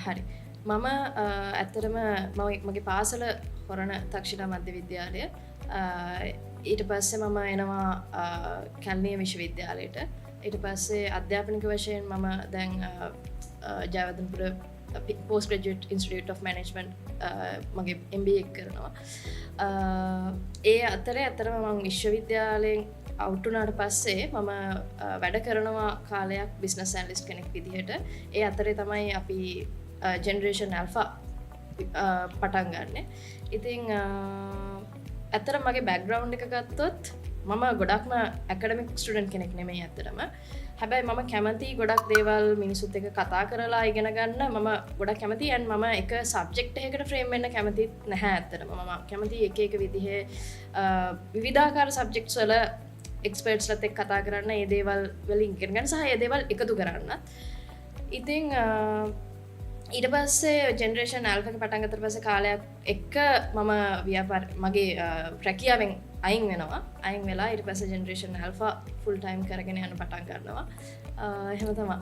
හරි මම ඇත්තරම මගේ පාසල හොරණ තක්ෂිණා මධ්‍ය විද්‍යාලය ඊට පස්සේ මම එනවා කැල්නිය විශ්වවිද්‍යාලයට ඊට පස්සේ අධ්‍යාපනික වශයෙන් මම දැන් Jayawardenepura post graduate institute of management මගේ MBA කරනවා ඒ අතරේ ඇතරම මම විශ්වවිද්‍යාලයෙන් අවුට් වුණාට පස්සේ මම වැඩ කරනවා කාලයක් බිස්නස් ඇනලිස්ට් කෙනෙක් විදිහට ඒ අතරේ තමයි අපි ජෙනරේෂන් ඇල්ෆා පටන් ගන්න. ඉතින් ඇත්තට මගේ බෑග්ග්‍රවුන්ඩ් එක ගත්තොත් මම ගොඩක්ම ඇකඩමික් ස්ටුඩන්ට් කෙනෙක් නෙමෙයි ඇත්තටම. හැබැයි මම කැමති ගොඩක් දේවල් මිනිසුත් එක්ක කතා කරලා ඉගෙන ගන්න මම ගොඩක් කැමතියි and මම එක සබ්ජෙක්ට් එකකට ෆ්‍රේම් වෙන්න කැමති නැහැ ඇත්තටම. මම කැමති එක විදිහේ විවිධාකාර සබ්ජෙක්ට්ස් වල එක්ස්පර්ට්ස්ලත් එක්ක කතා කරන්න, ඒ දේවල් වලින් ඉගෙන ගන්න සහ ඒ දේවල් එකතු කරන්න. ඉතින් ඊට පස්සේ ජෙනරේෂන් ඇල්ෆා එක පටන් ගත්තට පස්සේ කාලයක් එක්ක මම මගේ රැකියාවෙන් අයින් වෙනවා. අයින් වෙලා ඊට පස්සේ ජෙනරේෂන් ඇල්ෆා ෆුල් ටයිම් කරගෙන යන පටන් ගන්නවා. එහෙම තමයි.